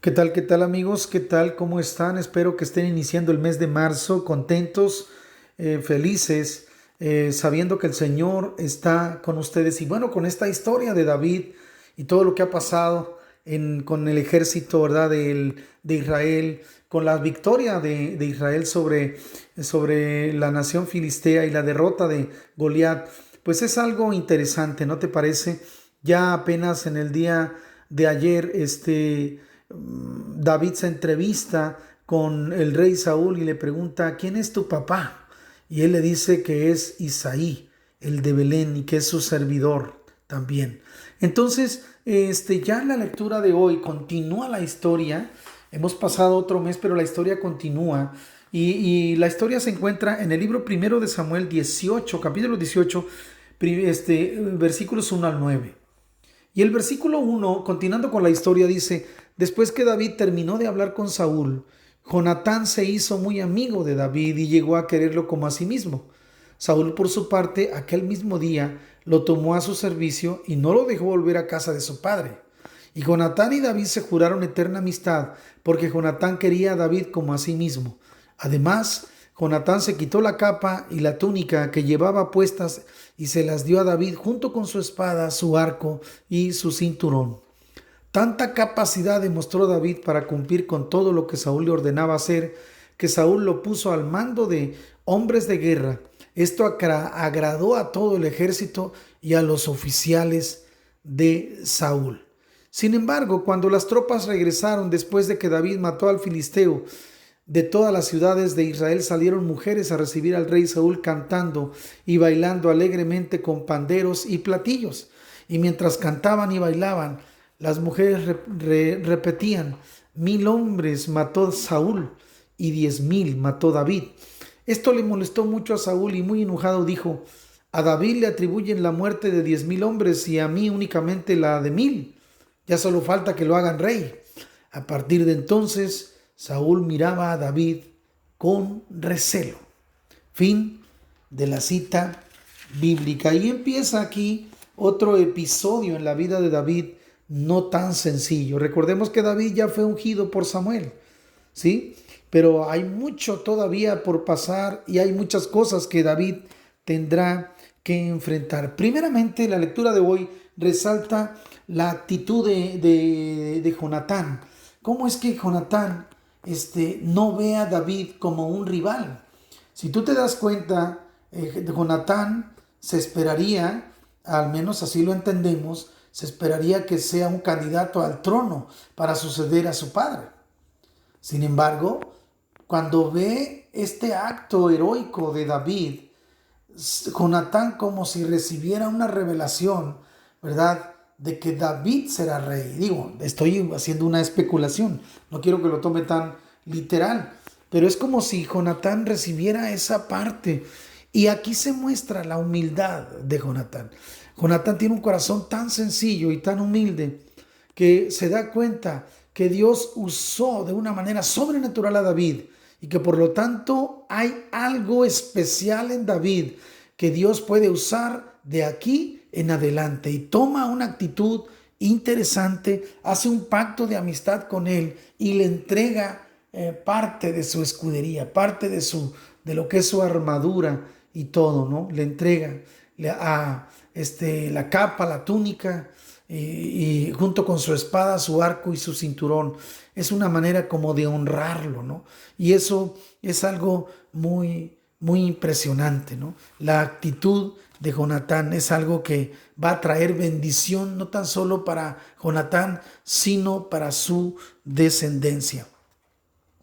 Qué tal amigos? ¿Qué tal? ¿Cómo están? Espero que estén iniciando el mes de marzo contentos, felices, sabiendo que el Señor está con ustedes. Y bueno, con esta historia de David y todo lo que ha pasado con el ejército, ¿verdad? De Israel, con la victoria de Israel sobre la nación filistea y la derrota de Goliat, pues es algo interesante, ¿no te parece? Ya apenas en el día de ayer, David se entrevista con el rey Saúl y le pregunta: ¿quién es tu papá? Y él le dice que es Isaí, el de Belén, y que es su servidor también. Entonces, ya en la lectura de hoy continúa la historia. Hemos pasado otro mes, pero la historia continúa. La historia se encuentra en el libro primero de Samuel 18, capítulo 18, versículos 1 al 9. Y el versículo 1, continuando con la historia, dice: después que David terminó de hablar con Saúl, Jonatán se hizo muy amigo de David y llegó a quererlo como a sí mismo. Saúl, por su parte, aquel mismo día lo tomó a su servicio y no lo dejó volver a casa de su padre. Y Jonatán y David se juraron eterna amistad, porque Jonatán quería a David como a sí mismo. Además, Jonatán se quitó la capa y la túnica que llevaba puestas y se las dio a David junto con su espada, su arco y su cinturón. Tanta capacidad demostró David para cumplir con todo lo que Saúl le ordenaba hacer, que Saúl lo puso al mando de hombres de guerra. Esto agradó a todo el ejército y a los oficiales de Saúl. Sin embargo, cuando las tropas regresaron después de que David mató al filisteo, de todas las ciudades de Israel salieron mujeres a recibir al rey Saúl cantando y bailando alegremente con panderos y platillos. Y mientras cantaban y bailaban, las mujeres repetían: 1000 hombres mató Saúl y 10,000 mató David. Esto le molestó mucho a Saúl y muy enojado dijo: a David le atribuyen la muerte de 10,000 hombres y a mí únicamente la de 1000. Ya solo falta que lo hagan rey. A partir de entonces, Saúl miraba a David con recelo. Fin de la cita bíblica. Y empieza aquí otro episodio en la vida de David no tan sencillo. Recordemos que David ya fue ungido por Samuel, ¿sí? Pero hay mucho todavía por pasar y hay muchas cosas que David tendrá que enfrentar. Primeramente, la lectura de hoy resalta la actitud de Jonatán. ¿Cómo es que Jonatán no ve a David como un rival? Si tú te das cuenta, Jonatán se esperaría, al menos así lo entendemos, se esperaría que sea un candidato al trono para suceder a su padre. Sin embargo, cuando ve este acto heroico de David, Jonatán como si recibiera una revelación, ¿verdad? De que David será rey. Digo, estoy haciendo una especulación, no quiero que lo tome tan literal, pero es como si Jonatán recibiera esa parte. Y aquí se muestra la humildad de Jonatán. Jonatán tiene un corazón tan sencillo y tan humilde que se da cuenta que Dios usó de una manera sobrenatural a David y que por lo tanto hay algo especial en David que Dios puede usar de aquí en adelante, y toma una actitud interesante, hace un pacto de amistad con él y le entrega parte de su escudería, parte de lo que es su armadura y todo, ¿no? Le entrega la capa, la túnica, y junto con su espada, su arco y su cinturón. Es una manera como de honrarlo, ¿no? Y eso es algo muy, muy impresionante, ¿no? La actitud de Jonatán es algo que va a traer bendición no tan solo para Jonatán, sino para su descendencia.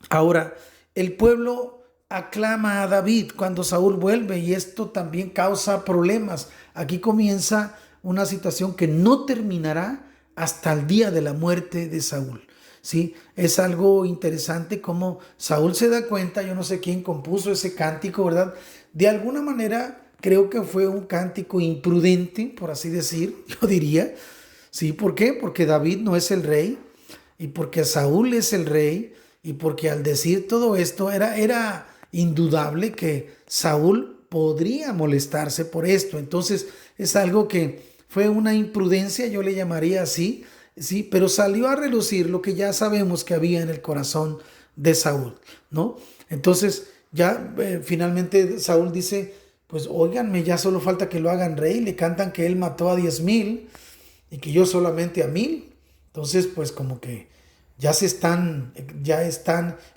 Ahora, el pueblo aclama a David cuando Saúl vuelve y esto también causa problemas. Aquí comienza una situación que no terminará hasta el día de la muerte de Saúl. ¿Sí? Es algo interesante como Saúl se da cuenta, yo no sé quién compuso ese cántico, ¿verdad? De alguna manera creo que fue un cántico imprudente, por así decir, yo diría. ¿Sí? ¿Por qué? Porque David no es el rey y porque Saúl es el rey y porque al decir todo esto era indudable que Saúl podría molestarse por esto. Entonces es algo que fue una imprudencia, yo le llamaría así, sí, pero salió a relucir lo que ya sabemos que había en el corazón de Saúl, ¿no? Entonces ya finalmente Saúl dice, pues óiganme, ya solo falta que lo hagan rey, le cantan que él mató a 10,000 y que yo solamente a 1,000. Entonces, pues como que ya están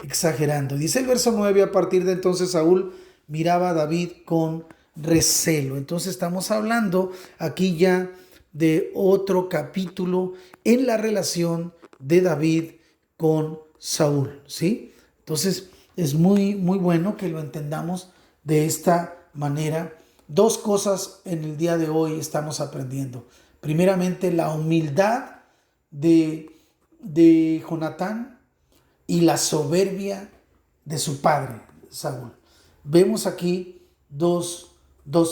exagerando. Dice el verso 9: a partir de entonces Saúl miraba a David con recelo. Entonces estamos hablando aquí ya de otro capítulo en la relación de David con Saúl, ¿sí? Entonces es muy, muy bueno que lo entendamos de esta manera. Dos cosas en el día de hoy estamos aprendiendo. Primeramente, la humildad de Jonatán y la soberbia de su padre, Saúl. Vemos aquí dos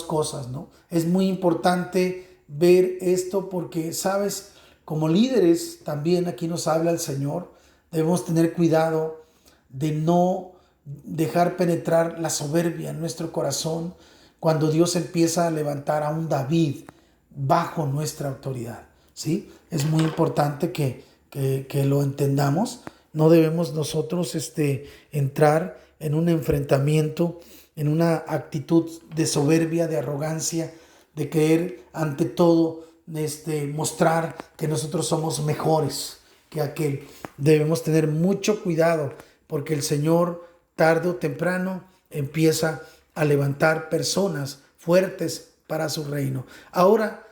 cosas, ¿no? Es muy importante ver esto porque, ¿sabes? Como líderes, también aquí nos habla el Señor, debemos tener cuidado de no dejar penetrar la soberbia en nuestro corazón cuando Dios empieza a levantar a un David bajo nuestra autoridad, ¿sí? Es muy importante que lo entendamos. No debemos nosotros entrar en un enfrentamiento, en una actitud de soberbia, de arrogancia, de querer ante todo mostrar que nosotros somos mejores que aquel. Debemos tener mucho cuidado porque el Señor tarde o temprano empieza a levantar personas fuertes para su reino. Ahora,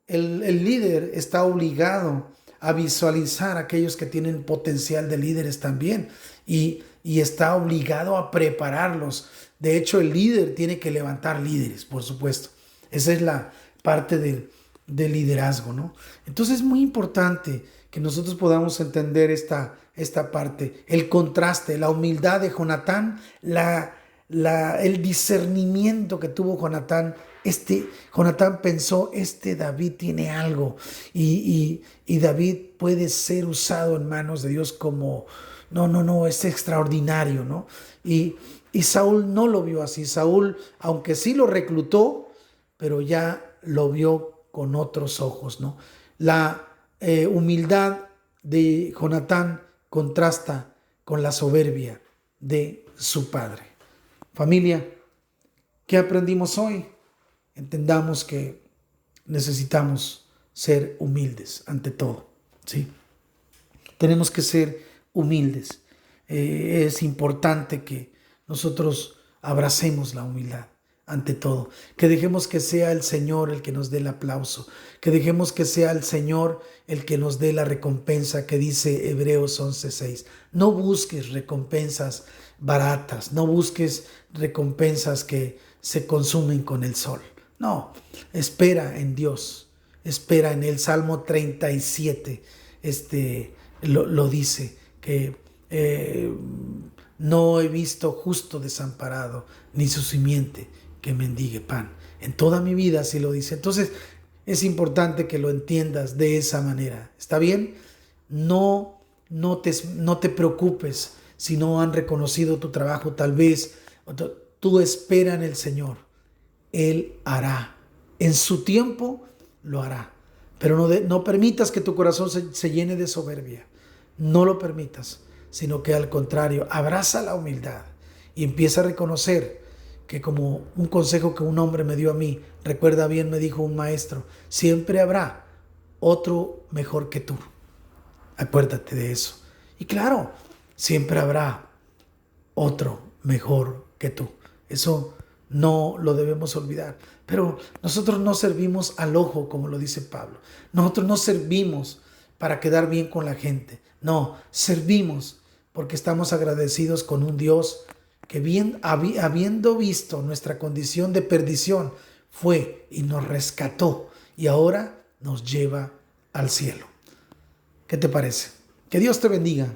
el líder está obligado a visualizar a aquellos que tienen potencial de líderes también y está obligado a prepararlos. De hecho, el líder tiene que levantar líderes, por supuesto. Esa es la parte del liderazgo, ¿no? Entonces es muy importante que nosotros podamos entender esta parte, el contraste, la humildad de Jonatán, el discernimiento que tuvo Jonatán. Jonatán pensó, David tiene algo y David puede ser usado en manos de Dios como, no, es extraordinario, ¿no? Y Saúl no lo vio así. Saúl, aunque sí lo reclutó, pero ya lo vio con otros ojos, ¿no? La humildad de Jonatán contrasta con la soberbia de su padre. Familia, ¿qué aprendimos hoy? Entendamos que necesitamos ser humildes ante todo, ¿sí? Tenemos que ser humildes. Es importante que nosotros abracemos la humildad ante todo, que dejemos que sea el Señor el que nos dé el aplauso, que dejemos que sea el Señor el que nos dé la recompensa que dice Hebreos 11:6. No busques recompensas baratas, no busques recompensas que se consumen con el sol. No, espera en Dios, espera en el Salmo 37, lo dice, que no he visto justo desamparado, ni su simiente que mendigue pan. En toda mi vida así lo dice. Entonces es importante que lo entiendas de esa manera. ¿Está bien? No te preocupes si no han reconocido tu trabajo. Tal vez tú espera en el Señor. Él hará. En su tiempo lo hará. Pero no permitas que tu corazón se llene de soberbia. No lo permitas, sino que al contrario, abraza la humildad y empieza a reconocer que, como un consejo que un hombre me dio a mí, recuerda bien, me dijo un maestro, siempre habrá otro mejor que tú. Acuérdate de eso. Y claro, siempre habrá otro mejor que tú. Eso no lo debemos olvidar. Pero nosotros no servimos al ojo, como lo dice Pablo. Nosotros no servimos para quedar bien con la gente. No, servimos porque estamos agradecidos con un Dios que, habiendo visto nuestra condición de perdición, fue y nos rescató y ahora nos lleva al cielo. ¿Qué te parece? Que Dios te bendiga.